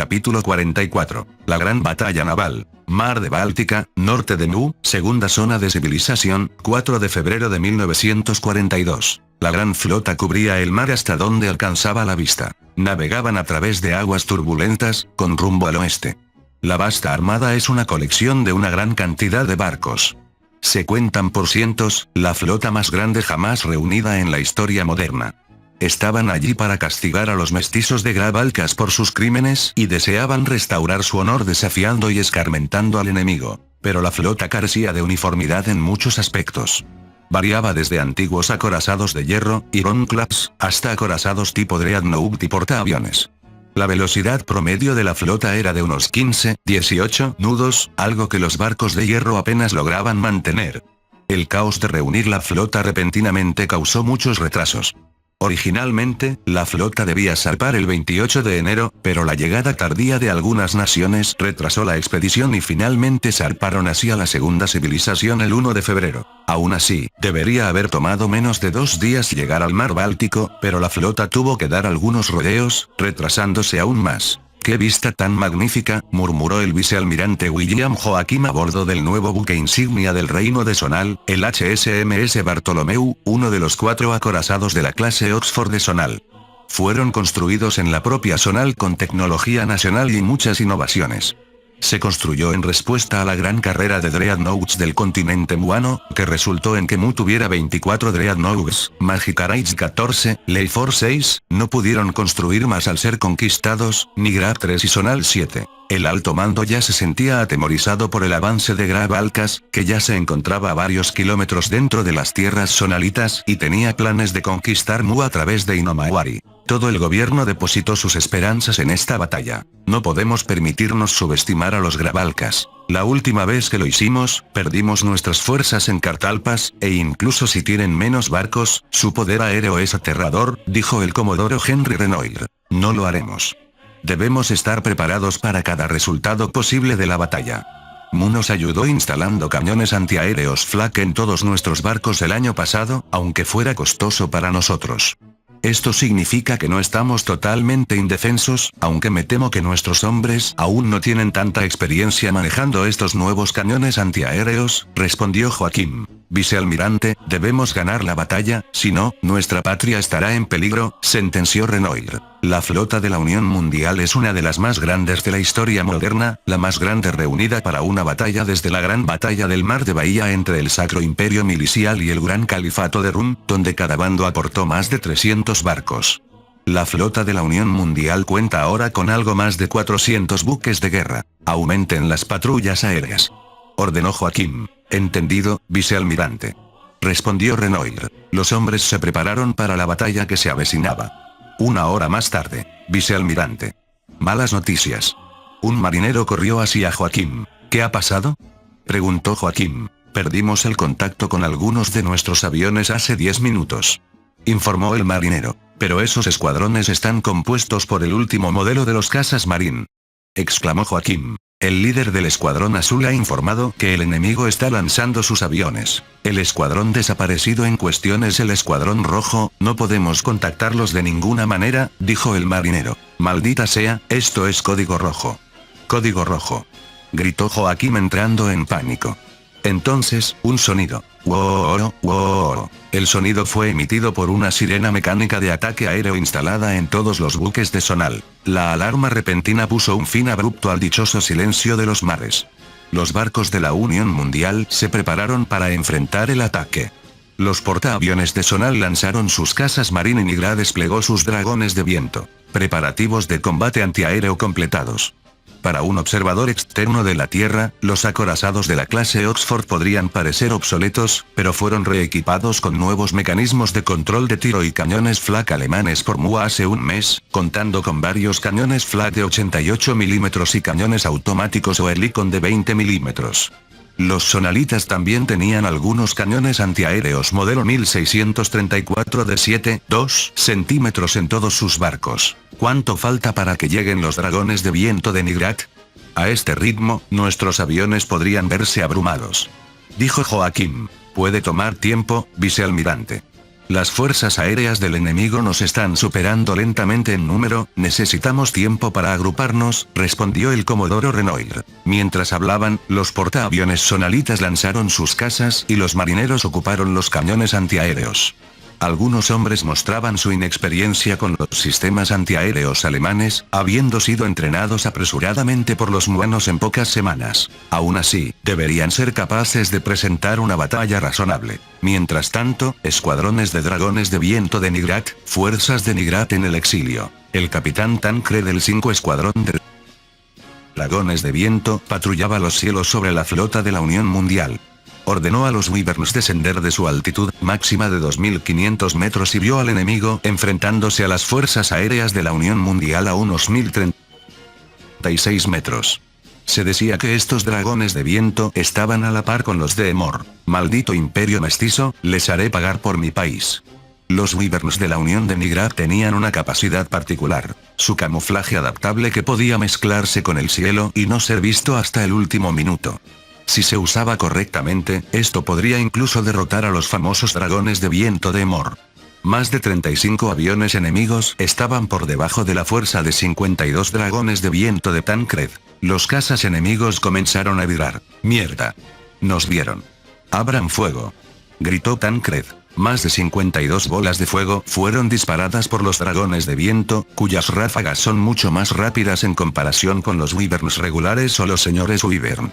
Capítulo 44. La gran batalla naval. Mar de Báltica, norte de Nu, segunda zona de civilización, 4 de febrero de 1942. La gran flota cubría el mar hasta donde alcanzaba la vista. Navegaban a través de aguas turbulentas, con rumbo al oeste. La vasta armada es una colección de una gran cantidad de barcos. Se cuentan por cientos, la flota más grande jamás reunida en la historia moderna. Estaban allí para castigar a los mestizos de Grabalcas por sus crímenes y deseaban restaurar su honor desafiando y escarmentando al enemigo. Pero la flota carecía de uniformidad en muchos aspectos. Variaba desde antiguos acorazados de hierro, ironclads, hasta acorazados tipo Dreadnought y portaaviones. La velocidad promedio de la flota era de unos 15-18 nudos, algo que los barcos de hierro apenas lograban mantener. El caos de reunir la flota repentinamente causó muchos retrasos. Originalmente, la flota debía zarpar el 28 de enero, pero la llegada tardía de algunas naciones retrasó la expedición y finalmente zarparon hacia la segunda civilización el 1 de febrero. Aún así, debería haber tomado menos de 2 días llegar al mar Báltico, pero la flota tuvo que dar algunos rodeos, retrasándose aún más. ¡Qué vista tan magnífica!, murmuró el vicealmirante William Joachim a bordo del nuevo buque insignia del Reino de Sonal, el HSMS Bartolomeu, uno de los 4 acorazados de la clase Oxford de Sonal. Fueron construidos en la propia Sonal con tecnología nacional y muchas innovaciones. Se construyó en respuesta a la gran carrera de Dreadnoughts del continente muano, que resultó en que Mu tuviera 24 Dreadnoughts, Magic Rage 14, Leifor 6, no pudieron construir más al ser conquistados, ni Grab 3 y Sonal 7. El alto mando ya se sentía atemorizado por el avance de Grabalcas, que ya se encontraba a varios kilómetros dentro de las tierras sonalitas y tenía planes de conquistar Mu a través de Inomawari. Todo el gobierno depositó sus esperanzas en esta batalla. No podemos permitirnos subestimar a los Grabalcas. La última vez que lo hicimos, perdimos nuestras fuerzas en Cartalpas, e incluso si tienen menos barcos, su poder aéreo es aterrador, dijo el comodoro Henry Renoir. No lo haremos. Debemos estar preparados para cada resultado posible de la batalla. Mu nos ayudó instalando cañones antiaéreos Flak en todos nuestros barcos el año pasado, aunque fuera costoso para nosotros. Esto significa que no estamos totalmente indefensos, aunque me temo que nuestros hombres aún no tienen tanta experiencia manejando estos nuevos cañones antiaéreos, respondió Joaquim. Vicealmirante, debemos ganar la batalla, si no, nuestra patria estará en peligro, sentenció Renoir. La flota de la Unión Mundial es una de las más grandes de la historia moderna, la más grande reunida para una batalla desde la gran batalla del Mar de Bahía entre el Sacro Imperio Milicial y el Gran Califato de Rum, donde cada bando aportó más de 300 barcos. La flota de la Unión Mundial cuenta ahora con algo más de 400 buques de guerra. Aumenten las patrullas aéreas, ordenó Joaquim. Entendido, vicealmirante, respondió Renoir. Los hombres se prepararon para la batalla que se avecinaba. 1 hora más tarde, vicealmirante. Malas noticias. Un marinero corrió hacia Joaquim. ¿Qué ha pasado?, preguntó Joaquim. Perdimos el contacto con algunos de nuestros aviones hace 10 minutos, informó el marinero. Pero esos escuadrones están compuestos por el último modelo de los cazas Marine, exclamó Joaquim. El líder del escuadrón azul ha informado que el enemigo está lanzando sus aviones. El escuadrón desaparecido en cuestión es el escuadrón rojo, no podemos contactarlos de ninguna manera, dijo el marinero. Maldita sea, esto es código rojo. Código rojo, gritó Joaquim entrando en pánico. Entonces, un sonido. ¡Wow! ¡Wow! El sonido fue emitido por una sirena mecánica de ataque aéreo instalada en todos los buques de Sonal. La alarma repentina puso un fin abrupto al dichoso silencio de los mares. Los barcos de la Unión Mundial se prepararon para enfrentar el ataque. Los portaaviones de Sonal lanzaron sus cazas Marine y Nigra desplegó sus dragones de viento. Preparativos de combate antiaéreo completados. Para un observador externo de la Tierra, los acorazados de la clase Oxford podrían parecer obsoletos, pero fueron reequipados con nuevos mecanismos de control de tiro y cañones Flak alemanes por Mu hace un mes, contando con varios cañones Flak de 88 mm y cañones automáticos Oerlikon de 20 mm. Los sonalitas también tenían algunos cañones antiaéreos modelo 1634 de 7,2 centímetros en todos sus barcos. ¿Cuánto falta para que lleguen los dragones de viento de Nigrat? A este ritmo, nuestros aviones podrían verse abrumados, dijo Joaquim. Puede tomar tiempo, vicealmirante. Las fuerzas aéreas del enemigo nos están superando lentamente en número, necesitamos tiempo para agruparnos, respondió el comodoro Renoir. Mientras hablaban, los portaaviones sonalitas lanzaron sus casas y los marineros ocuparon los cañones antiaéreos. Algunos hombres mostraban su inexperiencia con los sistemas antiaéreos alemanes, habiendo sido entrenados apresuradamente por los muanos en pocas semanas. Aún así, deberían ser capaces de presentar una batalla razonable. Mientras tanto, escuadrones de dragones de viento de Nigrat, fuerzas de Nigrat en el exilio. El capitán Tancred del 5 Escuadrón de Dragones de Viento patrullaba los cielos sobre la flota de la Unión Mundial. Ordenó a los Wyverns descender de su altitud máxima de 2500 metros y vio al enemigo enfrentándose a las fuerzas aéreas de la Unión Mundial a unos 1036 metros. Se decía que estos dragones de viento estaban a la par con los de Emor. Maldito imperio mestizo, les haré pagar por mi país. Los Wyverns de la Unión de Nigrat tenían una capacidad particular, su camuflaje adaptable que podía mezclarse con el cielo y no ser visto hasta el último minuto. Si se usaba correctamente, esto podría incluso derrotar a los famosos dragones de viento de Emor. Más de 35 aviones enemigos estaban por debajo de la fuerza de 52 dragones de viento de Tancred. Los cazas enemigos comenzaron a virar. ¡Mierda! ¡Nos vieron! ¡Abran fuego!, gritó Tancred. Más de 52 bolas de fuego fueron disparadas por los dragones de viento, cuyas ráfagas son mucho más rápidas en comparación con los Wyverns regulares o los señores Wyvern.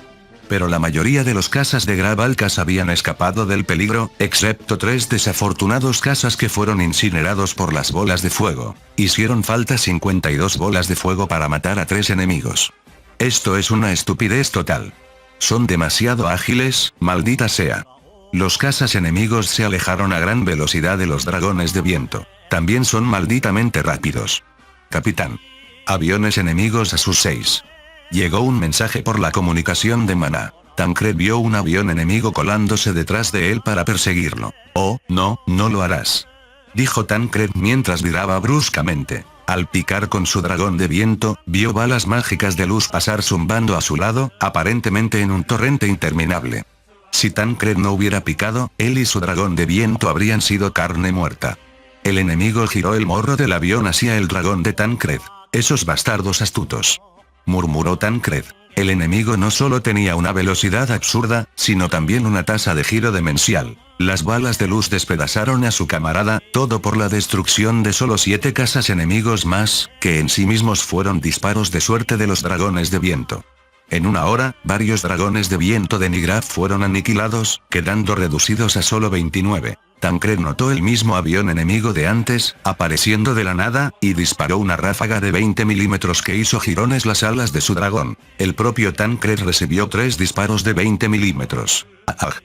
Pero la mayoría de los cazas de Gravalcas habían escapado del peligro, excepto 3 desafortunados cazas que fueron incinerados por las bolas de fuego. Hicieron falta 52 bolas de fuego para matar a 3 enemigos. Esto es una estupidez total. Son demasiado ágiles, maldita sea. Los cazas enemigos se alejaron a gran velocidad de los dragones de viento. También son malditamente rápidos. Capitán. Aviones enemigos a sus 6. Llegó un mensaje por la comunicación de Maná. Tancred vio un avión enemigo colándose detrás de él para perseguirlo. Oh, no, no lo harás, dijo Tancred mientras viraba bruscamente. Al picar con su dragón de viento, vio balas mágicas de luz pasar zumbando a su lado, aparentemente en un torrente interminable. Si Tancred no hubiera picado, él y su dragón de viento habrían sido carne muerta. El enemigo giró el morro del avión hacia el dragón de Tancred. Esos bastardos astutos, murmuró Tancred. El enemigo no solo tenía una velocidad absurda, sino también una tasa de giro demencial. Las balas de luz despedazaron a su camarada, todo por la destrucción de solo 7 cazas enemigos más, que en sí mismos fueron disparos de suerte de los dragones de viento. En una hora, varios dragones de viento de Nigrat fueron aniquilados, quedando reducidos a solo 29. Tancred notó el mismo avión enemigo de antes, apareciendo de la nada, y disparó una ráfaga de 20 milímetros que hizo jirones las alas de su dragón. El propio Tancred recibió 3 disparos de 20 milímetros. ¡Ah!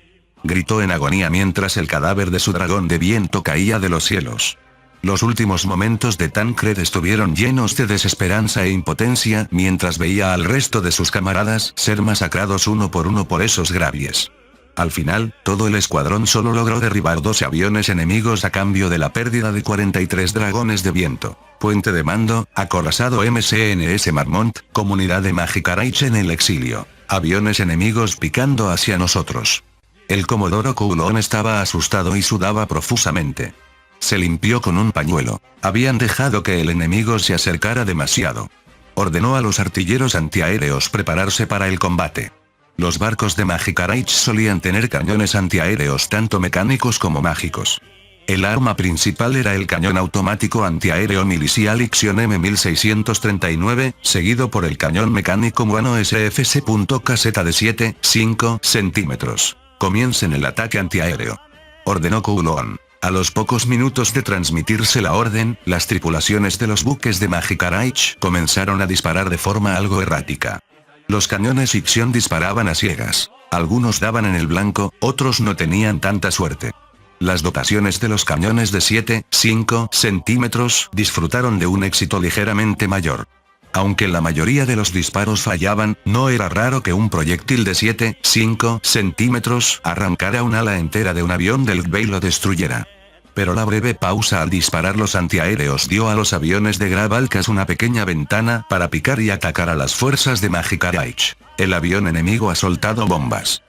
Gritó en agonía mientras el cadáver de su dragón de viento caía de los cielos. Los últimos momentos de Tancred estuvieron llenos de desesperanza e impotencia mientras veía al resto de sus camaradas ser masacrados uno por esos gravies. Al final, todo el escuadrón solo logró derribar 12 aviones enemigos a cambio de la pérdida de 43 dragones de viento. Puente de mando, acorazado MCNS Marmont, comunidad de Magikaraich en el exilio. Aviones enemigos picando hacia nosotros. El comodoro Coulon estaba asustado y sudaba profusamente. Se limpió con un pañuelo. Habían dejado que el enemigo se acercara demasiado. Ordenó a los artilleros antiaéreos prepararse para el combate. Los barcos de Magikaraich solían tener cañones antiaéreos tanto mecánicos como mágicos. El arma principal era el cañón automático antiaéreo milicial Ixion M1639, seguido por el cañón mecánico Muano SFC.KZ de 7,5 centímetros. Comiencen el ataque antiaéreo, ordenó Coulon. A los pocos minutos de transmitirse la orden, las tripulaciones de los buques de Magikaraich comenzaron a disparar de forma algo errática. Los cañones Ixion disparaban a ciegas. Algunos daban en el blanco, otros no tenían tanta suerte. Las dotaciones de los cañones de 7,5 centímetros disfrutaron de un éxito ligeramente mayor. Aunque la mayoría de los disparos fallaban, no era raro que un proyectil de 7,5 centímetros arrancara un ala entera de un avión del Gbei y lo destruyera. Pero la breve pausa al disparar los antiaéreos dio a los aviones de Gravalcas una pequeña ventana para picar y atacar a las fuerzas de Magikaraich. El avión enemigo ha soltado bombas.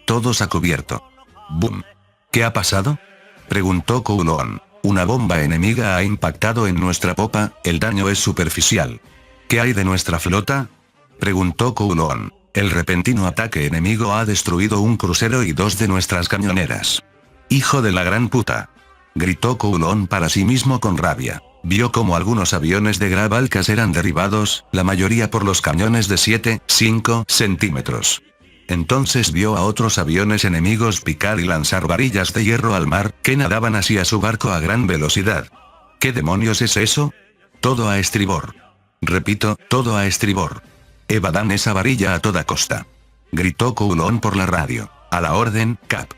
Todos a cubierto. ¡Bum! ¿Qué ha pasado? Preguntó Kowloon. Una bomba enemiga ha impactado en nuestra popa, el daño es superficial. ¿Qué hay de nuestra flota? Preguntó Kowloon. El repentino ataque enemigo ha destruido un crucero y 2 de nuestras cañoneras. ¡Hijo de la gran puta!, gritó Kowloon para sí mismo con rabia. Vio como algunos aviones de Grab-Alcas eran derribados, la mayoría por los cañones de 7-5 centímetros. Entonces vio a otros aviones enemigos picar y lanzar varillas de hierro al mar, que nadaban hacia su barco a gran velocidad. ¿Qué demonios es eso? Todo a estribor. Repito, todo a estribor. Evadan esa varilla a toda costa. Gritó Kowloon por la radio. A la orden, Cap.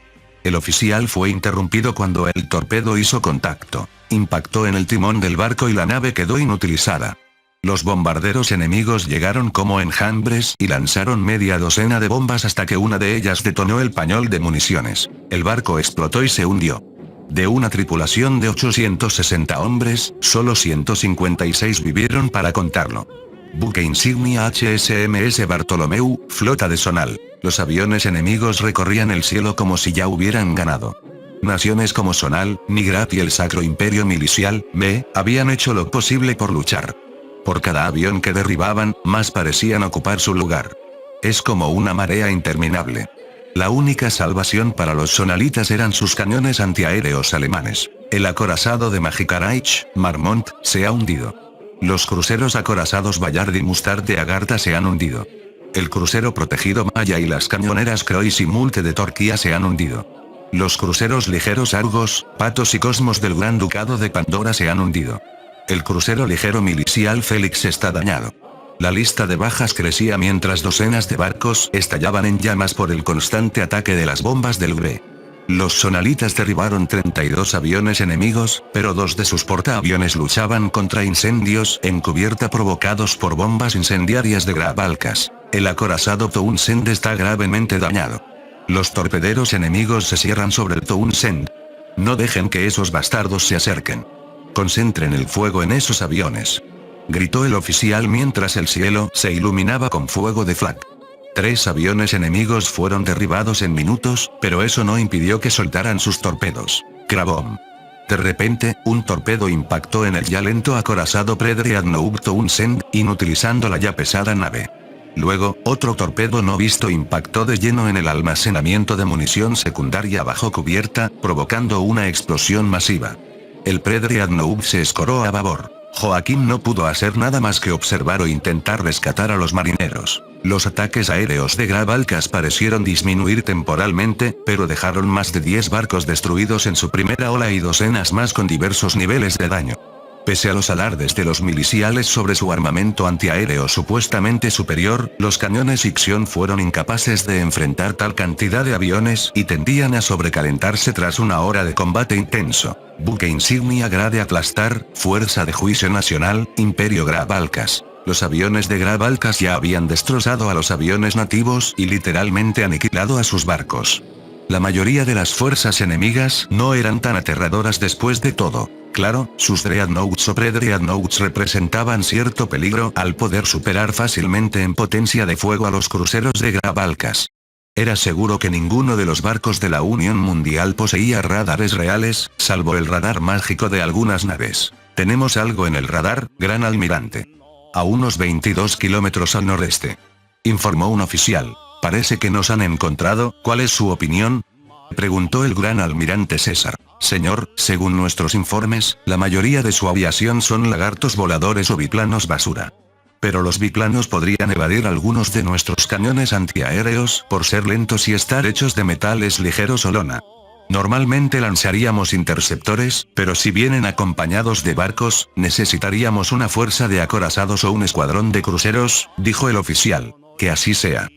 El oficial fue interrumpido cuando el torpedo hizo contacto. Impactó en el timón del barco y la nave quedó inutilizada. Los bombarderos enemigos llegaron como enjambres y lanzaron media docena de bombas hasta que una de ellas detonó el pañol de municiones. El barco explotó y se hundió. De una tripulación de 860 hombres, solo 156 vivieron para contarlo. Buque insignia HSMS Bartolomeu, flota de Sonal. Los aviones enemigos recorrían el cielo como si ya hubieran ganado. Naciones como Sonal, Nigrat y el Sacro Imperio Milicial, B, habían hecho lo posible por luchar. Por cada avión que derribaban, más parecían ocupar su lugar. Es como una marea interminable. La única salvación para los sonalitas eran sus cañones antiaéreos alemanes. El acorazado de Magicaraich, Marmont, se ha hundido. Los cruceros acorazados Bayard y Mustard de Agartha se han hundido. El crucero protegido Maya y las cañoneras Croix y Multe de Turquía se han hundido. Los cruceros ligeros Argos, Patos y Cosmos del Gran Ducado de Pandora se han hundido. El crucero ligero milicial Félix está dañado. La lista de bajas crecía mientras docenas de barcos estallaban en llamas por el constante ataque de las bombas del B. Los sonalitas derribaron 32 aviones enemigos, pero 2 de sus portaaviones luchaban contra incendios en cubierta provocados por bombas incendiarias de Grab-Alcas. El acorazado Townsend está gravemente dañado. Los torpederos enemigos se cierran sobre el Townsend. No dejen que esos bastardos se acerquen. Concentren el fuego en esos aviones. Gritó el oficial mientras el cielo se iluminaba con fuego de flak. 3 aviones enemigos fueron derribados en minutos, pero eso no impidió que soltaran sus torpedos. Crabom. De repente, un torpedo impactó en el ya lento acorazado Predreadnought Townsend, inutilizando la ya pesada nave. Luego, otro torpedo no visto impactó de lleno en el almacenamiento de munición secundaria bajo cubierta, provocando una explosión masiva. El Predreadnought se escoró a babor. Joaquín no pudo hacer nada más que observar o intentar rescatar a los marineros. Los ataques aéreos de Grab-Alcas parecieron disminuir temporalmente, pero dejaron más de 10 barcos destruidos en su primera ola y docenas más con diversos niveles de daño. Pese a los alardes de los miliciales sobre su armamento antiaéreo supuestamente superior, los cañones Ixion fueron incapaces de enfrentar tal cantidad de aviones y tendían a sobrecalentarse tras una hora de combate intenso. Buque insignia Grade Atlastar, Fuerza de Juicio Nacional, Imperio Grab-Alcas. Los aviones de Grab-Alcas ya habían destrozado a los aviones nativos y literalmente aniquilado a sus barcos. La mayoría de las fuerzas enemigas no eran tan aterradoras después de todo. Claro, sus Dreadnoughts o Predreadnoughts representaban cierto peligro al poder superar fácilmente en potencia de fuego a los cruceros de Grab-Alcas. Era seguro que ninguno de los barcos de la Unión Mundial poseía radares reales, salvo el radar mágico de algunas naves. Tenemos algo en el radar, Gran Almirante. A unos 22 kilómetros al noreste. Informó un oficial. Parece que nos han encontrado, ¿cuál es su opinión? Preguntó el Gran Almirante César. Señor, según nuestros informes, la mayoría de su aviación son lagartos voladores o biplanos basura. Pero los biplanos podrían evadir algunos de nuestros cañones antiaéreos por ser lentos y estar hechos de metales ligeros o lona. Normalmente lanzaríamos interceptores, pero si vienen acompañados de barcos, necesitaríamos una fuerza de acorazados o un escuadrón de cruceros, dijo el oficial. Que así sea.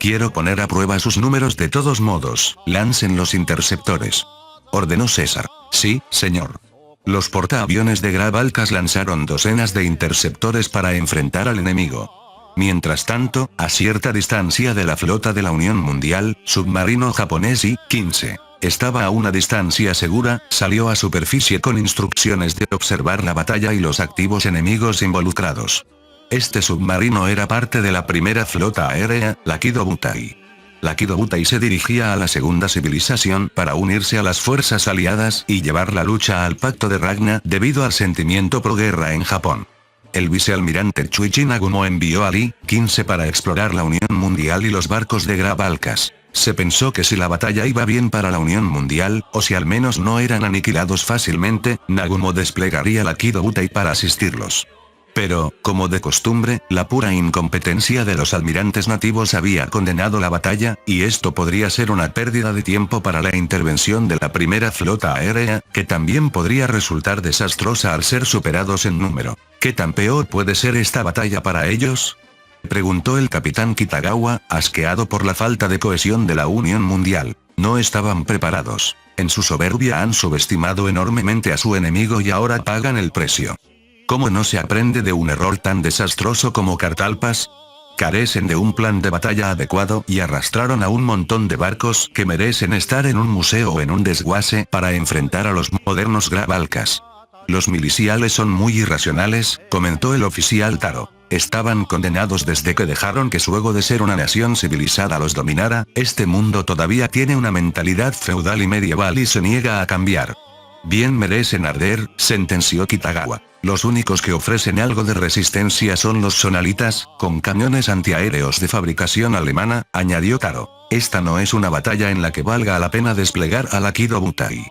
Quiero poner a prueba sus números de todos modos, lancen los interceptores. Ordenó César. Sí, señor. Los portaaviones de Grab-Alcas lanzaron docenas de interceptores para enfrentar al enemigo. Mientras tanto, a cierta distancia de la flota de la Unión Mundial, submarino japonés I-15. Estaba a una distancia segura, salió a superficie con instrucciones de observar la batalla y los activos enemigos involucrados. Este submarino era parte de la primera flota aérea, la Kido Butai. La Kido Butai se dirigía a la segunda civilización para unirse a las fuerzas aliadas y llevar la lucha al pacto de Ragna debido al sentimiento proguerra en Japón. El vicealmirante Chuichi Nagumo envió a Lee 15 para explorar la Unión Mundial y los barcos de Grabalcas. Se pensó que si la batalla iba bien para la Unión Mundial, o si al menos no eran aniquilados fácilmente, Nagumo desplegaría la Kido Butai para asistirlos. Pero, como de costumbre, la pura incompetencia de los almirantes nativos había condenado la batalla, y esto podría ser una pérdida de tiempo para la intervención de la primera flota aérea, que también podría resultar desastrosa al ser superados en número. ¿Qué tan peor puede ser esta batalla para ellos?, preguntó el capitán Kitagawa, asqueado por la falta de cohesión de la Unión Mundial. No estaban preparados. En su soberbia han subestimado enormemente a su enemigo y ahora pagan el precio. ¿Cómo no se aprende de un error tan desastroso como Cartalpas? Carecen de un plan de batalla adecuado y arrastraron a un montón de barcos que merecen estar en un museo o en un desguace para enfrentar a los modernos Grabalcas. Los miliciales son muy irracionales, comentó el oficial Taro. Estaban condenados desde que dejaron que su ego de ser una nación civilizada los dominara. Este mundo todavía tiene una mentalidad feudal y medieval y se niega a cambiar. Bien merecen arder, sentenció Kitagawa. Los únicos que ofrecen algo de resistencia son los sonalitas, con camiones antiaéreos de fabricación alemana, añadió Taro. Esta no es una batalla en la que valga la pena desplegar a la Kido Butai.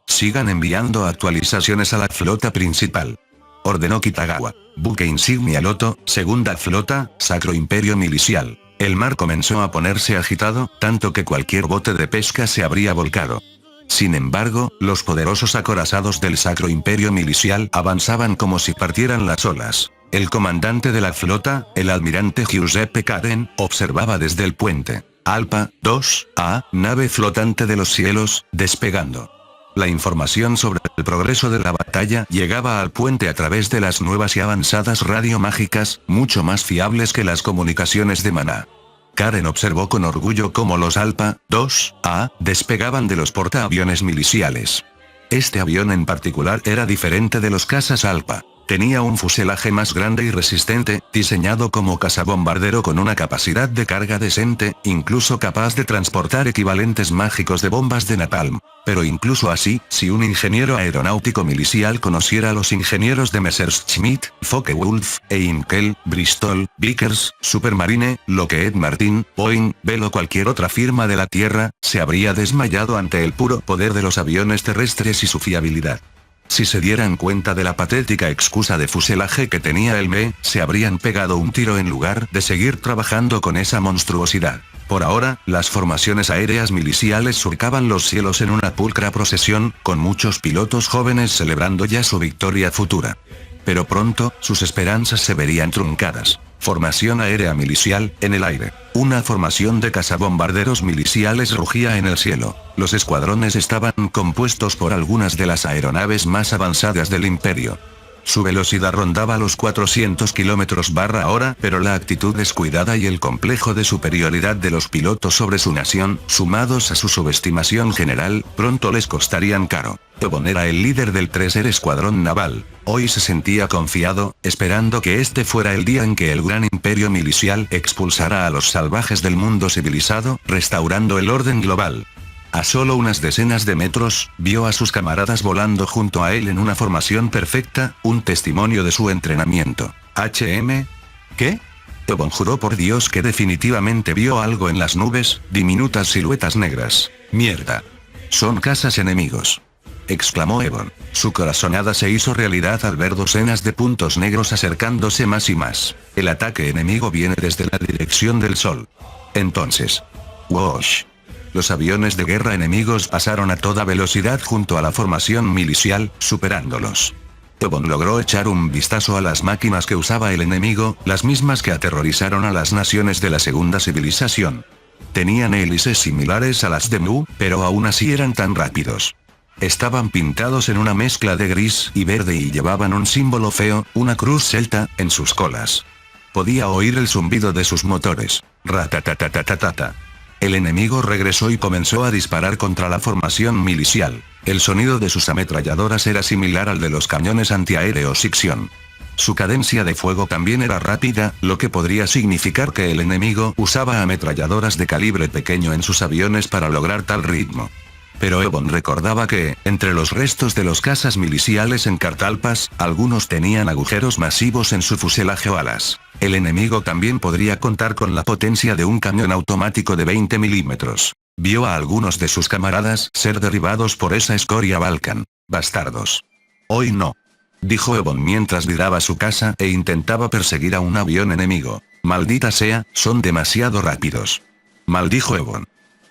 Sigan enviando actualizaciones a la flota principal, ordenó Kitagawa. Buque insignia Loto, segunda flota, Sacro Imperio Milicial. El mar comenzó a ponerse agitado, tanto que cualquier bote de pesca se habría volcado. Sin embargo, los poderosos acorazados del Sacro Imperio Milicial avanzaban como si partieran las olas. El comandante de la flota, el almirante Giuseppe Karen, observaba desde el puente. Alpha 2A, nave flotante de los cielos, despegando. La información sobre el progreso de la batalla llegaba al puente a través de las nuevas y avanzadas radiomágicas, mucho más fiables que las comunicaciones de Maná. Karen observó con orgullo cómo los Alpha 2A despegaban de los portaaviones miliciales. Este avión en particular era diferente de los cazas Alpha. Tenía un fuselaje más grande y resistente, diseñado como cazabombardero con una capacidad de carga decente, incluso capaz de transportar equivalentes mágicos de bombas de napalm. Pero incluso así, si un ingeniero aeronáutico milicial conociera a los ingenieros de Messerschmitt, Focke-Wulf, e Inkel, Bristol, Vickers, Supermarine, Lockheed Martin, Boeing, Bell o cualquier otra firma de la Tierra, se habría desmayado ante el puro poder de los aviones terrestres y su fiabilidad. Si se dieran cuenta de la patética excusa de fuselaje que tenía el ME, se habrían pegado un tiro en lugar de seguir trabajando con esa monstruosidad. Por ahora, las formaciones aéreas miliciales surcaban los cielos en una pulcra procesión, con muchos pilotos jóvenes celebrando ya su victoria futura. Pero pronto, sus esperanzas se verían truncadas. Formación aérea milicial, en el aire. Una formación de cazabombarderos miliciales rugía en el cielo. Los escuadrones estaban compuestos por algunas de las aeronaves más avanzadas del imperio. Su velocidad rondaba los 400 km/h, pero la actitud descuidada y el complejo de superioridad de los pilotos sobre su nación, sumados a su subestimación general, pronto les costarían caro. Tobon era el líder del tercer escuadrón naval. Hoy se sentía confiado, esperando que este fuera el día en que el gran imperio milicial expulsara a los salvajes del mundo civilizado, restaurando el orden global. A solo unas decenas de metros, vio a sus camaradas volando junto a él en una formación perfecta, un testimonio de su entrenamiento. ¿HM? ¿Qué? Tobon juró por Dios que definitivamente vio algo en las nubes, diminutas siluetas negras. ¡Mierda! Son cazas enemigos, exclamó Ebon. Su corazonada se hizo realidad al ver docenas de puntos negros acercándose más y más. El ataque enemigo viene desde la dirección del sol. Entonces, ¡wosh! Los aviones de guerra enemigos pasaron a toda velocidad junto a la formación milicial, superándolos. Tobon logró echar un vistazo a las máquinas que usaba el enemigo, las mismas que aterrorizaron a las naciones de la segunda civilización. Tenían hélices similares a las de Mu, pero aún así eran tan rápidos. Estaban pintados en una mezcla de gris y verde y llevaban un símbolo feo, una cruz celta, en sus colas. Podía oír el zumbido de sus motores. Ratatatatata. El enemigo regresó y comenzó a disparar contra la formación milicial. El sonido de sus ametralladoras era similar al de los cañones antiaéreos Ixion. Su cadencia de fuego también era rápida, lo que podría significar que el enemigo usaba ametralladoras de calibre pequeño en sus aviones para lograr tal ritmo. Pero Ebon recordaba que, entre los restos de los cazas miliciales en Cartalpas, algunos tenían agujeros masivos en su fuselaje o alas. El enemigo también podría contar con la potencia de un cañón automático de 20 milímetros. Vio a algunos de sus camaradas ser derribados por esa escoria Balkan. Bastardos. Hoy no. Dijo Ebon mientras viraba su casa e intentaba perseguir a un avión enemigo. Maldita sea, son demasiado rápidos. Maldijo Ebon.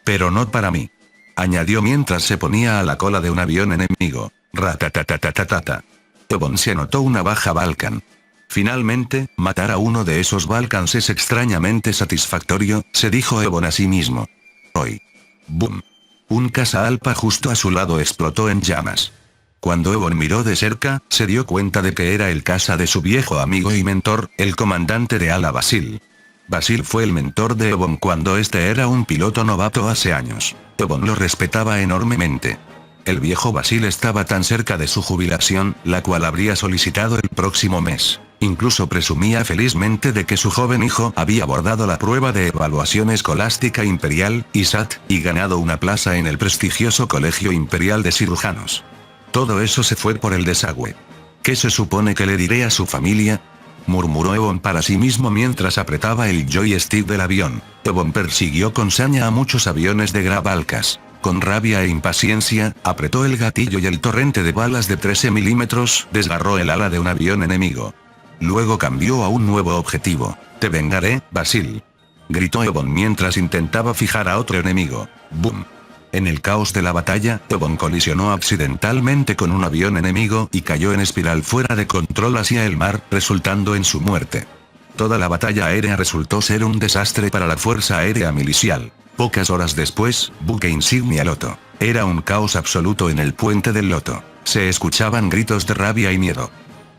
Pero no para mí. Añadió mientras se ponía a la cola de un avión enemigo. Ratatatatata. Ebon se anotó una baja Balkan. Finalmente, matar a uno de esos Balkans es extrañamente satisfactorio, se dijo Ebon a sí mismo. Hoy. Boom. Un caza Alpha justo a su lado explotó en llamas. Cuando Ebon miró de cerca, se dio cuenta de que era el caza de su viejo amigo y mentor, el comandante de ala Basil. Basil fue el mentor de Ebon cuando este era un piloto novato hace años. Ebon lo respetaba enormemente. El viejo Basil estaba tan cerca de su jubilación, la cual habría solicitado el próximo mes. Incluso presumía felizmente de que su joven hijo había abordado la prueba de evaluación escolástica imperial, ISAT, y ganado una plaza en el prestigioso Colegio Imperial de Cirujanos. Todo eso se fue por el desagüe. ¿Qué se supone que le diré a su familia? Murmuró Ebon para sí mismo mientras apretaba el joystick del avión. Ebon persiguió con saña a muchos aviones de Gravalcas. Con rabia e impaciencia, apretó el gatillo y el torrente de balas de 13 milímetros desgarró el ala de un avión enemigo. Luego cambió a un nuevo objetivo. Te vengaré, Basil. Gritó Ebon mientras intentaba fijar a otro enemigo. Boom. En el caos de la batalla, Ebon colisionó accidentalmente con un avión enemigo y cayó en espiral fuera de control hacia el mar, resultando en su muerte. Toda la batalla aérea resultó ser un desastre para la Fuerza Aérea Milicial. Pocas horas después, buque insignia Loto. Era un caos absoluto en el puente del Loto. Se escuchaban gritos de rabia y miedo.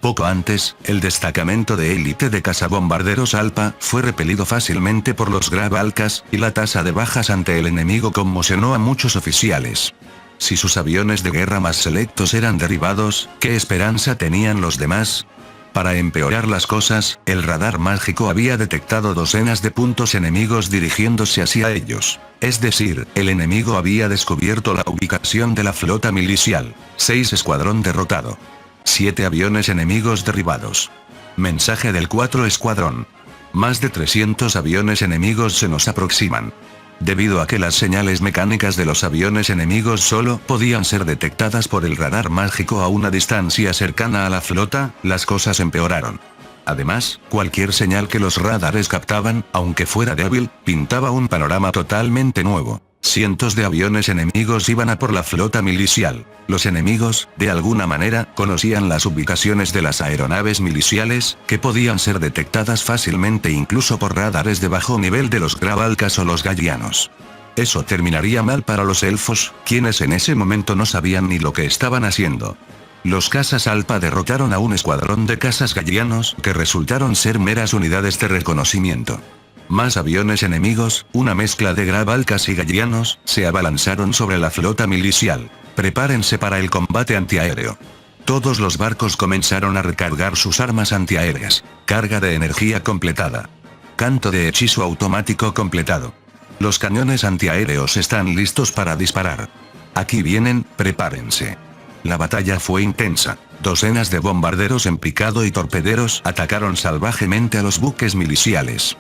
Poco antes, el destacamento de élite de cazabombarderos Alpha fue repelido fácilmente por los Gravalcas, y la tasa de bajas ante el enemigo conmocionó a muchos oficiales. Si sus aviones de guerra más selectos eran derribados, ¿qué esperanza tenían los demás? Para empeorar las cosas, el radar mágico había detectado docenas de puntos enemigos dirigiéndose hacia ellos. Es decir, el enemigo había descubierto la ubicación de la flota milicial. 6 escuadrón derrotado. 7 aviones enemigos derribados. Mensaje del 4 escuadrón. Más de 300 aviones enemigos se nos aproximan. Debido a que las señales mecánicas de los aviones enemigos solo podían ser detectadas por el radar mágico a una distancia cercana a la flota, las cosas empeoraron. Además, cualquier señal que los radares captaban, aunque fuera débil, pintaba un panorama totalmente nuevo. Cientos de aviones enemigos iban a por la flota milicial. Los enemigos, de alguna manera, conocían las ubicaciones de las aeronaves miliciales, que podían ser detectadas fácilmente incluso por radares de bajo nivel de los Gravalcas o los Gallianos. Eso terminaría mal para los elfos, quienes en ese momento no sabían ni lo que estaban haciendo. Los cazas Alpha derrotaron a un escuadrón de cazas Gallianos que resultaron ser meras unidades de reconocimiento. Más aviones enemigos, una mezcla de Gravalcas y Gallianos, se abalanzaron sobre la flota milicial. Prepárense para el combate antiaéreo. Todos los barcos comenzaron a recargar sus armas antiaéreas. Carga de energía completada. Canto de hechizo automático completado. Los cañones antiaéreos están listos para disparar. Aquí vienen, prepárense. La batalla fue intensa. Docenas de bombarderos en picado y torpederos atacaron salvajemente a los buques miliciales.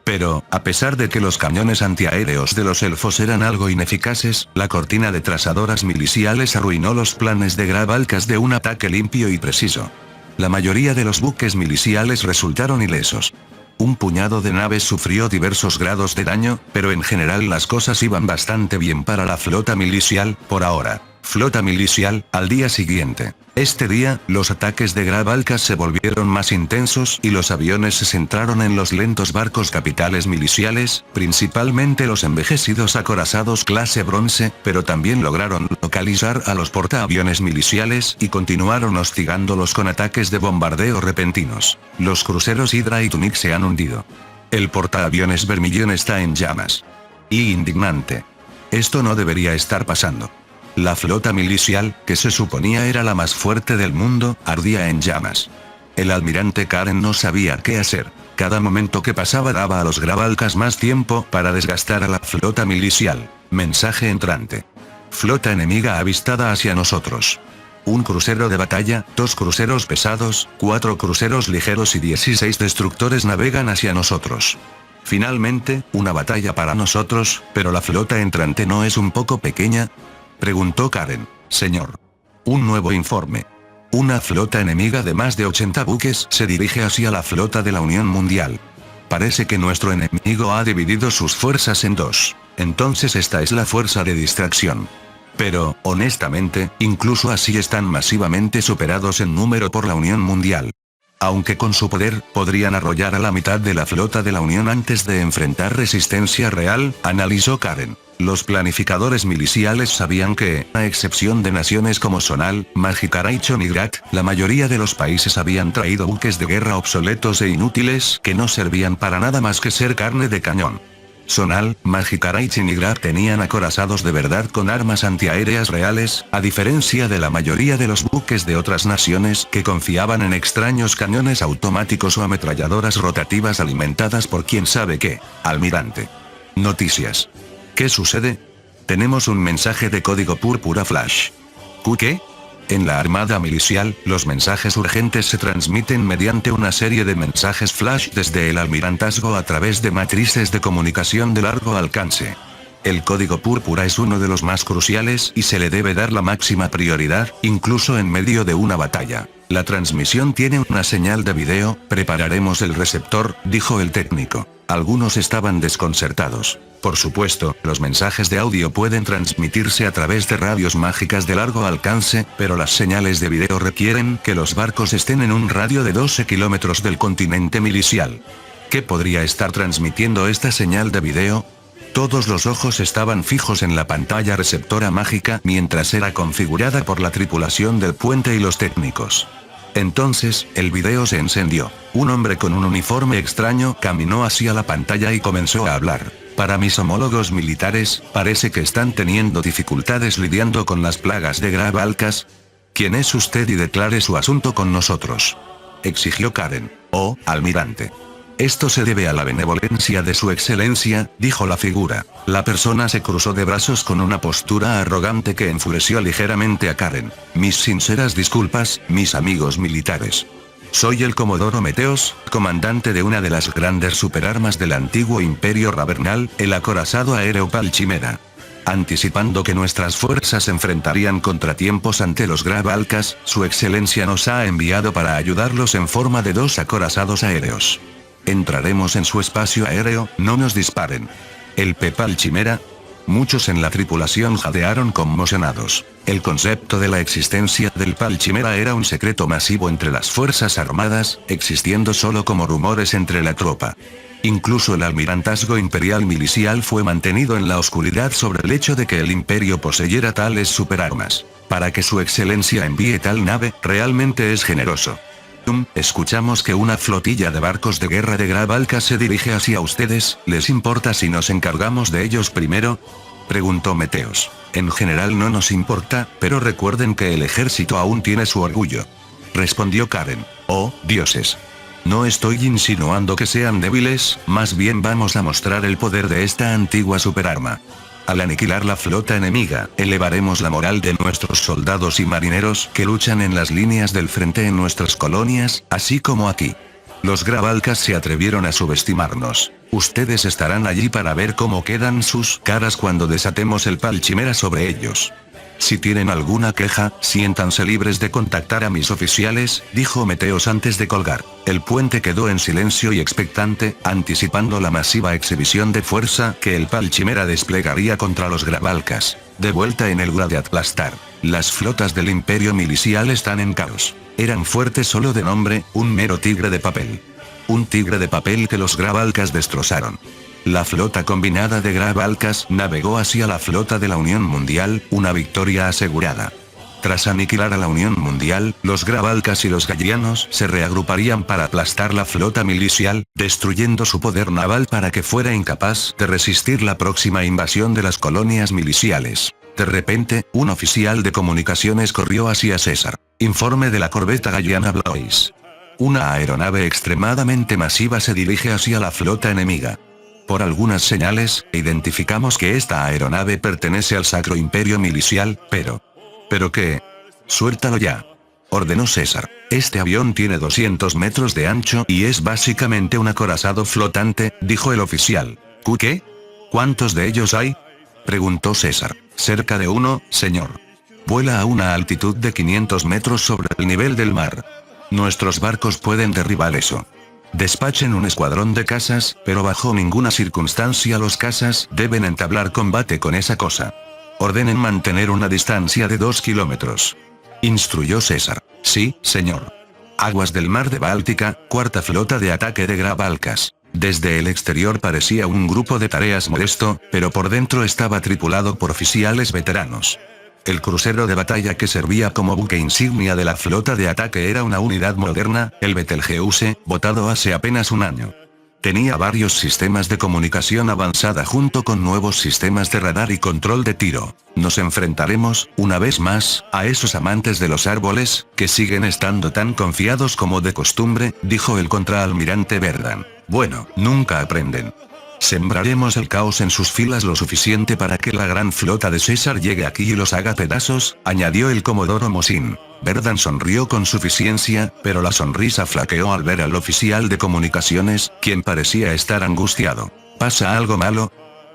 Pero, a pesar de que los cañones antiaéreos de los elfos eran algo ineficaces, la cortina de trazadoras miliciales arruinó los planes de Gravalcas de un ataque limpio y preciso. La mayoría de los buques miliciales resultaron ilesos. Un puñado de naves sufrió diversos grados de daño, pero en general las cosas iban bastante bien para la flota milicial, por ahora. Flota milicial, al día siguiente. Este día, los ataques de Gravalcas se volvieron más intensos y los aviones se centraron en los lentos barcos capitales miliciales, principalmente los envejecidos acorazados clase bronce, pero también lograron localizar a los portaaviones miliciales y continuaron hostigándolos con ataques de bombardeo repentinos. Los cruceros Hydra y Tunic se han hundido. El portaaviones Vermilion está en llamas. Y indignante. Esto no debería estar pasando. La flota milicial, que se suponía era la más fuerte del mundo, ardía en llamas. El almirante Karen no sabía qué hacer. Cada momento que pasaba daba a los Grabalcas más tiempo para desgastar a la flota milicial. Mensaje entrante. Flota enemiga avistada hacia nosotros. Un crucero de batalla, 2 cruceros pesados, 4 cruceros ligeros y 16 destructores navegan hacia nosotros. Finalmente, una batalla para nosotros, pero la flota entrante ¿no es un poco pequeña? Preguntó Karen. Señor. Un nuevo informe. Una flota enemiga de más de 80 buques se dirige hacia la flota de la Unión Mundial. Parece que nuestro enemigo ha dividido sus fuerzas en 2. Entonces esta es la fuerza de distracción. Pero, honestamente, incluso así están masivamente superados en número por la Unión Mundial. Aunque con su poder, podrían arrollar a la mitad de la flota de la Unión antes de enfrentar resistencia real, analizó Karen. Los planificadores miliciales sabían que, a excepción de naciones como Sonal, Magikara y Chonigrat, la mayoría de los países habían traído buques de guerra obsoletos e inútiles que no servían para nada más que ser carne de cañón. Sonal, Magikara y Chonigrat tenían acorazados de verdad con armas antiaéreas reales, a diferencia de la mayoría de los buques de otras naciones que confiaban en extraños cañones automáticos o ametralladoras rotativas alimentadas por quién sabe qué. Almirante. Noticias. ¿Qué sucede? Tenemos un mensaje de código púrpura flash. ¿Qué? En la armada milicial, los mensajes urgentes se transmiten mediante una serie de mensajes flash desde el almirantazgo a través de matrices de comunicación de largo alcance. El código púrpura es uno de los más cruciales y se le debe dar la máxima prioridad, incluso en medio de una batalla. La transmisión tiene una señal de video, prepararemos el receptor, dijo el técnico. Algunos estaban desconcertados. Por supuesto, los mensajes de audio pueden transmitirse a través de radios mágicas de largo alcance, pero las señales de video requieren que los barcos estén en un radio de 12 kilómetros del continente milicial. ¿Qué podría estar transmitiendo esta señal de video? Todos los ojos estaban fijos en la pantalla receptora mágica mientras era configurada por la tripulación del puente y los técnicos. Entonces, el video se encendió. Un hombre con un uniforme extraño caminó hacia la pantalla y comenzó a hablar. Para mis homólogos militares, parece que están teniendo dificultades lidiando con las plagas de Grabalcas. ¿Quién es usted y declare su asunto con nosotros? Exigió Karen. Oh, almirante. Esto se debe a la benevolencia de su excelencia, dijo la figura. La persona se cruzó de brazos con una postura arrogante que enfureció ligeramente a Karen. Mis sinceras disculpas, mis amigos militares. Soy el Comodoro Meteos, comandante de una de las grandes superarmas del antiguo Imperio Ravernal, el acorazado aéreo Palchimera. Anticipando que nuestras fuerzas enfrentarían contratiempos ante los Grabalcas, su excelencia nos ha enviado para ayudarlos en forma de 2 acorazados aéreos. Entraremos en su espacio aéreo, no nos disparen. ¿El Palchimera? Muchos en la tripulación jadearon conmocionados. El concepto de la existencia del Palchimera era un secreto masivo entre las fuerzas armadas, existiendo solo como rumores entre la tropa. Incluso el almirantazgo imperial milicial fue mantenido en la oscuridad sobre el hecho de que el imperio poseyera tales superarmas. Para que su excelencia envíe tal nave, realmente es generoso. Escuchamos que una flotilla de barcos de guerra de Grabalcas se dirige hacia ustedes, ¿les importa si nos encargamos de ellos primero? Preguntó Meteos. En general no nos importa, pero recuerden que el ejército aún tiene su orgullo. Respondió Karen. Oh, dioses. No estoy insinuando que sean débiles, más bien vamos a mostrar el poder de esta antigua superarma. Al aniquilar la flota enemiga, elevaremos la moral de nuestros soldados y marineros que luchan en las líneas del frente en nuestras colonias, así como aquí. Los Grabalcas se atrevieron a subestimarnos. Ustedes estarán allí para ver cómo quedan sus caras cuando desatemos el Palchimera sobre ellos. Si tienen alguna queja, siéntanse libres de contactar a mis oficiales, dijo Meteos antes de colgar. El puente quedó en silencio y expectante, anticipando la masiva exhibición de fuerza que el Palchimera desplegaría contra los Grabalcas. De vuelta en el lugar de aplastar. Las flotas del imperio milicial están en caos. Eran fuertes solo de nombre, un mero tigre de papel. Un tigre de papel que los Grabalcas destrozaron. La flota combinada de Grabalcas navegó hacia la flota de la Unión Mundial, una victoria asegurada. Tras aniquilar a la Unión Mundial, los Grabalcas y los Gallianos se reagruparían para aplastar la flota milicial, destruyendo su poder naval para que fuera incapaz de resistir la próxima invasión de las colonias miliciales. De repente, un oficial de comunicaciones corrió hacia César. Informe de la corbeta Gallana Blois. Una aeronave extremadamente masiva se dirige hacia la flota enemiga. Por algunas señales, identificamos que esta aeronave pertenece al Sacro Imperio Milicial, pero... ¿Pero qué? Suéltalo ya. Ordenó César. Este avión tiene 200 metros de ancho y es básicamente un acorazado flotante, dijo el oficial. ¿Qué? ¿Cuántos de ellos hay? Preguntó César. Cerca de uno, señor. Vuela a una altitud de 500 metros sobre el nivel del mar. Nuestros barcos pueden derribar eso. Despachen un escuadrón de cazas, pero bajo ninguna circunstancia los cazas deben entablar combate con esa cosa. Ordenen mantener una distancia de 2 kilómetros. Instruyó César. Sí, señor. Aguas del mar de Báltica, cuarta flota de ataque de Grabalcas. Desde el exterior parecía un grupo de tareas modesto, pero por dentro estaba tripulado por oficiales veteranos. El crucero de batalla que servía como buque insignia de la flota de ataque era una unidad moderna, el Betelgeuse, votado hace apenas un año. Tenía varios sistemas de comunicación avanzada junto con nuevos sistemas de radar y control de tiro. Nos enfrentaremos, una vez más, a esos amantes de los árboles, que siguen estando tan confiados como de costumbre, dijo el contraalmirante Verdan. Bueno, nunca aprenden. Sembraremos el caos en sus filas lo suficiente para que la gran flota de César llegue aquí y los haga pedazos, añadió el comodoro Mosin. Verdan sonrió con suficiencia, pero la sonrisa flaqueó al ver al oficial de comunicaciones, quien parecía estar angustiado. ¿Pasa algo malo?,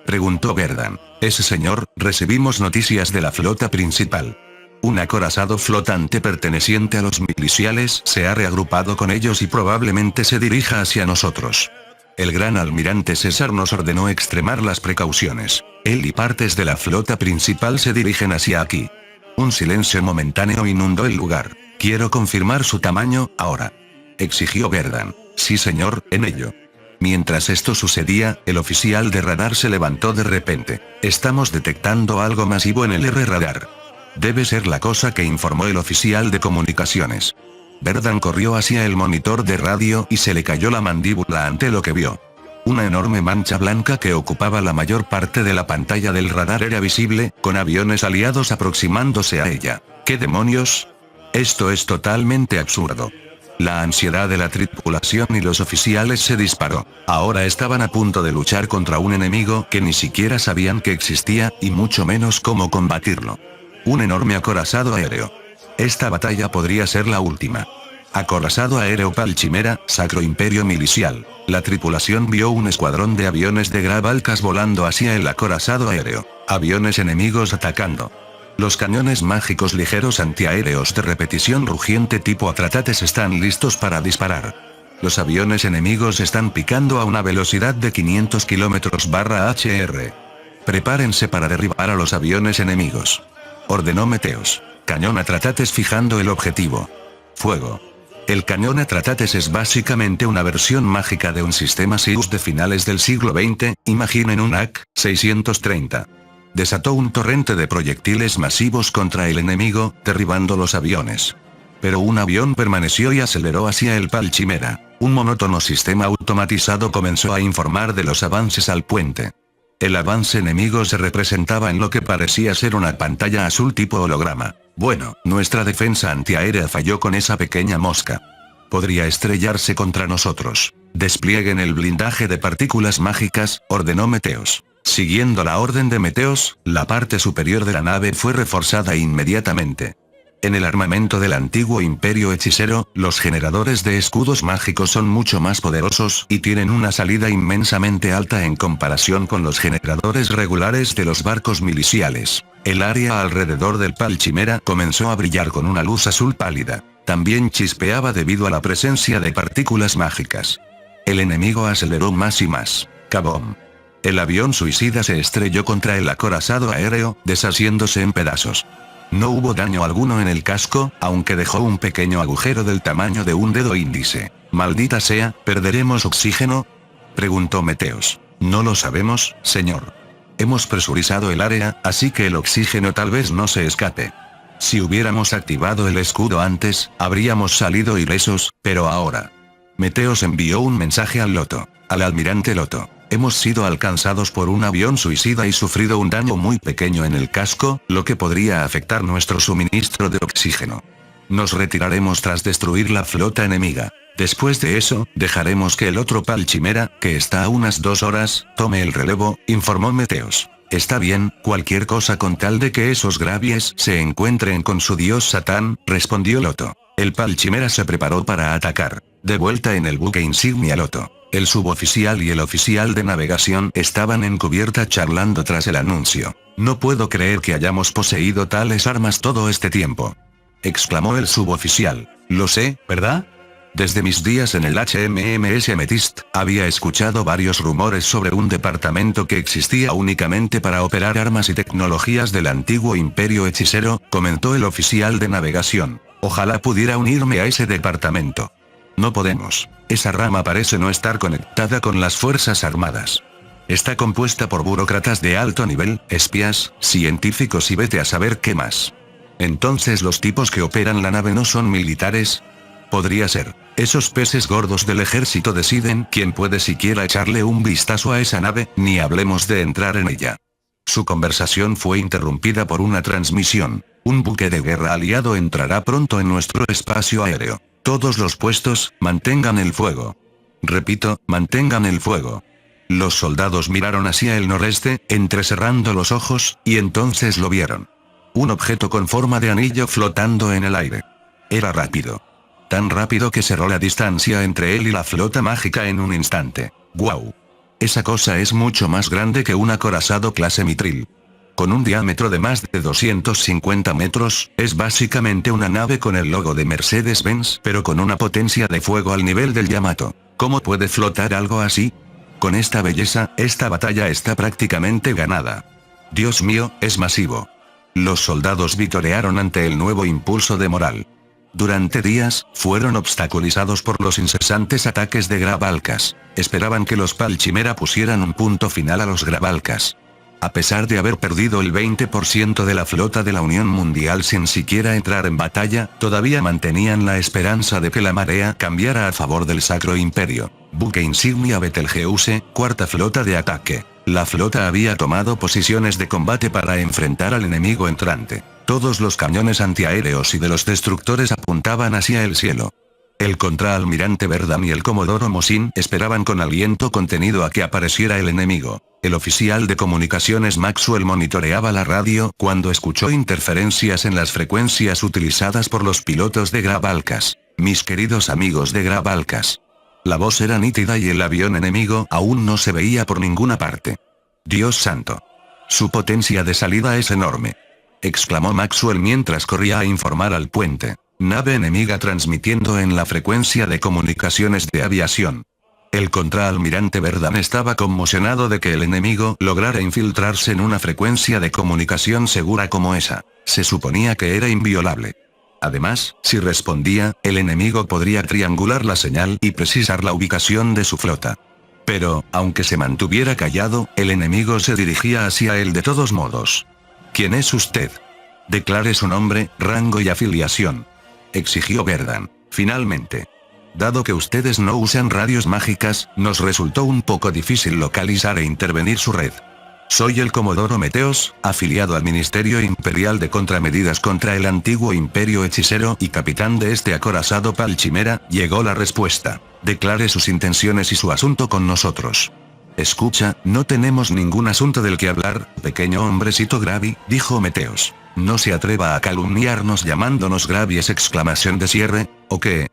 preguntó Verdan. Ese señor, recibimos noticias de la flota principal. Un acorazado flotante perteneciente a los miliciales se ha reagrupado con ellos y probablemente se dirija hacia nosotros. El gran almirante César nos ordenó extremar las precauciones. Él y partes de la flota principal se dirigen hacia aquí. Un silencio momentáneo inundó el lugar. Quiero confirmar su tamaño, ahora. Exigió Verdan. Sí señor, en ello. Mientras esto sucedía, el oficial de radar se levantó de repente. Estamos detectando algo masivo en el R-radar. Debe ser la cosa que informó el oficial de comunicaciones. Verdan corrió hacia el monitor de radio y se le cayó la mandíbula ante lo que vio. Una enorme mancha blanca que ocupaba la mayor parte de la pantalla del radar era visible, con aviones aliados aproximándose a ella. ¿Qué demonios? Esto es totalmente absurdo. La ansiedad de la tripulación y los oficiales se disparó. Ahora estaban a punto de luchar contra un enemigo que ni siquiera sabían que existía, y mucho menos cómo combatirlo. Un enorme acorazado aéreo. Esta batalla podría ser la última. Acorazado aéreo Palchimera, Sacro Imperio Milicial. La tripulación vio un escuadrón de aviones de Grabalcas volando hacia el acorazado aéreo. Aviones enemigos atacando. Los cañones mágicos ligeros antiaéreos de repetición rugiente tipo Atratates están listos para disparar. Los aviones enemigos están picando a una velocidad de 500 km/h. Prepárense para derribar a los aviones enemigos. Ordenó Meteos. Cañón Atratates fijando el objetivo. Fuego. El cañón Atratates es básicamente una versión mágica de un sistema Sirius de finales del siglo XX, imaginen un AK-630. Desató un torrente de proyectiles masivos contra el enemigo, derribando los aviones. Pero un avión permaneció y aceleró hacia el Palchimera. Un monótono sistema automatizado comenzó a informar de los avances al puente. El avance enemigo se representaba en lo que parecía ser una pantalla azul tipo holograma. Bueno, nuestra defensa antiaérea falló con esa pequeña mosca. Podría estrellarse contra nosotros. Desplieguen el blindaje de partículas mágicas, ordenó Meteos. Siguiendo la orden de Meteos, la parte superior de la nave fue reforzada inmediatamente. En el armamento del antiguo imperio hechicero, los generadores de escudos mágicos son mucho más poderosos y tienen una salida inmensamente alta en comparación con los generadores regulares de los barcos miliciales. El área alrededor del Palchimera comenzó a brillar con una luz azul pálida. También chispeaba debido a la presencia de partículas mágicas. El enemigo aceleró más y más. ¡Kabom! El avión suicida se estrelló contra el acorazado aéreo, deshaciéndose en pedazos. No hubo daño alguno en el casco, aunque dejó un pequeño agujero del tamaño de un dedo índice. «Maldita sea, ¿perderemos oxígeno?», preguntó Meteos. «No lo sabemos, señor. Hemos presurizado el área, así que el oxígeno tal vez no se escape. Si hubiéramos activado el escudo antes, habríamos salido ilesos, pero ahora». Meteos envió un mensaje al Loto. Al almirante Loto. Hemos sido alcanzados por un avión suicida y sufrido un daño muy pequeño en el casco, lo que podría afectar nuestro suministro de oxígeno. nos retiraremos tras destruir la flota enemiga. Después de eso, dejaremos que el otro Pal Chimera, que está a unas 2 horas, tome el relevo, informó Meteos. Está bien, cualquier cosa con tal de que esos Gravies se encuentren con su dios Satán, respondió Loto. El Pal Chimera se preparó para atacar. De vuelta en el buque insignia Loto, el suboficial y el oficial de navegación estaban en cubierta charlando tras el anuncio. No puedo creer que hayamos poseído tales armas todo este tiempo, exclamó el suboficial. Lo sé, ¿verdad? Desde mis días en el HMMS Amethyst, había escuchado varios rumores sobre un departamento que existía únicamente para operar armas y tecnologías del antiguo imperio hechicero, comentó el oficial de navegación. Ojalá pudiera unirme a ese departamento. No podemos. Esa rama parece no estar conectada con las fuerzas armadas. Está compuesta por burócratas de alto nivel, espías, científicos y vete a saber qué más. Entonces los tipos que operan la nave no son militares. Podría ser. Esos peces gordos del ejército deciden quién puede siquiera echarle un vistazo a esa nave, ni hablemos de entrar en ella. Su conversación fue interrumpida por una transmisión. Un buque de guerra aliado entrará pronto en nuestro espacio aéreo. Todos los puestos, mantengan el fuego. Repito, mantengan el fuego. Los soldados miraron hacia el noreste, entrecerrando los ojos, y entonces lo vieron. Un objeto con forma de anillo flotando en el aire. Era rápido. Tan rápido que cerró la distancia entre él y la flota mágica en un instante. ¡Guau! Esa cosa es mucho más grande que un acorazado clase Mitril. Con un diámetro de más de 250 metros, es básicamente una nave con el logo de Mercedes-Benz, pero con una potencia de fuego al nivel del Yamato. ¿Cómo puede flotar algo así? Con esta belleza, esta batalla está prácticamente ganada. Dios mío, es masivo. Los soldados vitorearon ante el nuevo impulso de moral. Durante días, fueron obstaculizados por los incesantes ataques de Gravalcas. Esperaban que los Pal Chimera pusieran un punto final a los Gravalcas. A pesar de haber perdido el 20% de la flota de la Unión Mundial sin siquiera entrar en batalla, todavía mantenían la esperanza de que la marea cambiara a favor del Sacro Imperio. Buque insignia Betelgeuse, cuarta flota de ataque. La flota había tomado posiciones de combate para enfrentar al enemigo entrante. Todos los cañones antiaéreos y de los destructores apuntaban hacia el cielo. El contraalmirante Verdam y el comodoro Mosin esperaban con aliento contenido a que apareciera el enemigo. El oficial de comunicaciones Maxwell monitoreaba la radio cuando escuchó interferencias en las frecuencias utilizadas por los pilotos de Gravalcas. Mis queridos amigos de Gravalcas. La voz era nítida y el avión enemigo aún no se veía por ninguna parte. Dios santo. Su potencia de salida es enorme, exclamó Maxwell mientras corría a informar al puente. Nave enemiga transmitiendo en la frecuencia de comunicaciones de aviación. El contraalmirante Verdam estaba conmocionado de que el enemigo lograra infiltrarse en una frecuencia de comunicación segura como esa. Se suponía que era inviolable. Además, si respondía, el enemigo podría triangular la señal y precisar la ubicación de su flota. Pero, aunque se mantuviera callado, el enemigo se dirigía hacia él de todos modos. ¿Quién es usted? Declare su nombre, rango y afiliación, exigió Verdam. Finalmente. Dado que ustedes no usan radios mágicas, nos resultó un poco difícil localizar e intervenir su red. Soy el comodoro Meteos, afiliado al Ministerio Imperial de Contramedidas contra el antiguo Imperio Hechicero y capitán de este acorazado Pal Chimera, llegó la respuesta. Declare sus intenciones y su asunto con nosotros. Escucha, no tenemos ningún asunto del que hablar, pequeño hombrecito Gravi, dijo Meteos. No se atreva a calumniarnos llamándonos Gravies exclamación de cierre, ¿o qué?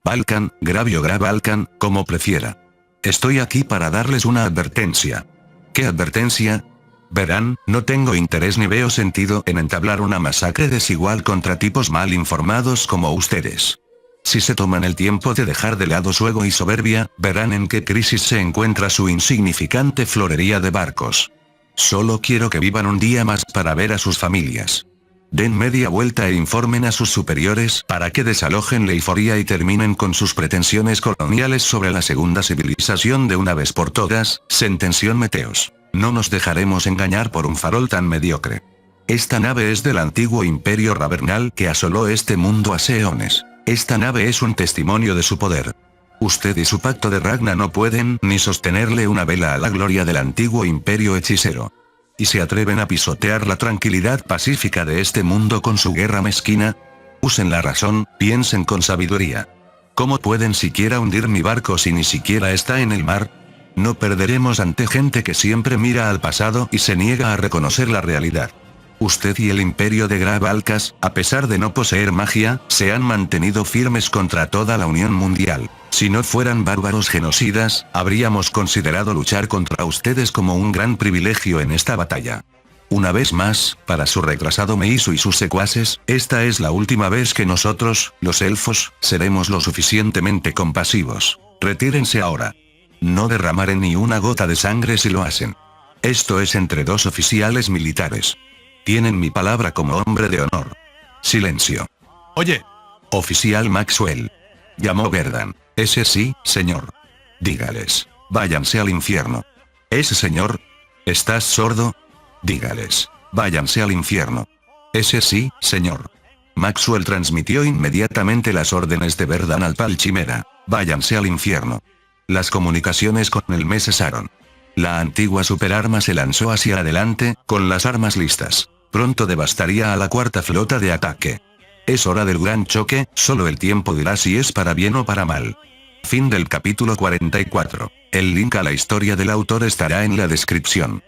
Balkan, Gravio Gravalcan, como prefiera. Estoy aquí para darles una advertencia. ¿Qué advertencia? Verán, no tengo interés ni veo sentido en entablar una masacre desigual contra tipos mal informados como ustedes. Si se toman el tiempo de dejar de lado su ego y soberbia, verán en qué crisis se encuentra su insignificante florería de barcos. Solo quiero que vivan un día más para ver a sus familias. Den media vuelta e informen a sus superiores para que desalojen la euforia y terminen con sus pretensiones coloniales sobre la segunda civilización de una vez por todas, sentenció Meteos. No nos dejaremos engañar por un farol tan mediocre. Esta nave es del antiguo imperio Ravernal que asoló este mundo hace eones. Esta nave es un testimonio de su poder. Usted y su pacto de Ragna no pueden ni sostenerle una vela a la gloria del antiguo imperio hechicero. ¿Y se atreven a pisotear la tranquilidad pacífica de este mundo con su guerra mezquina? Usen la razón, piensen con sabiduría. ¿Cómo pueden siquiera hundir mi barco si ni siquiera está en el mar? No perderemos ante gente que siempre mira al pasado y se niega a reconocer la realidad. Usted y el imperio de Graf Alcas, a pesar de no poseer magia, se han mantenido firmes contra toda la Unión Mundial. Si no fueran bárbaros genocidas, habríamos considerado luchar contra ustedes como un gran privilegio en esta batalla. Una vez más, para su retrasado Meisu y sus secuaces, esta es la última vez que nosotros, los elfos, seremos lo suficientemente compasivos. Retírense ahora. No derramaré ni una gota de sangre si lo hacen. Esto es entre dos oficiales militares. Tienen mi palabra como hombre de honor. Silencio. Oye. Oficial Maxwell. Llamó Verdan. Ese sí, señor. Dígales. Váyanse al infierno. Ese señor. ¿Estás sordo? Dígales. Váyanse al infierno. Ese sí, señor. Maxwell transmitió inmediatamente las órdenes de Verdan al Palchimera. Váyanse al infierno. Las comunicaciones con el mes cesaron. La antigua superarma se lanzó hacia adelante, con las armas listas. Pronto devastaría a la cuarta flota de ataque. Es hora del gran choque, solo el tiempo dirá si es para bien o para mal. Fin del capítulo 44. El link a la historia del autor estará en la descripción.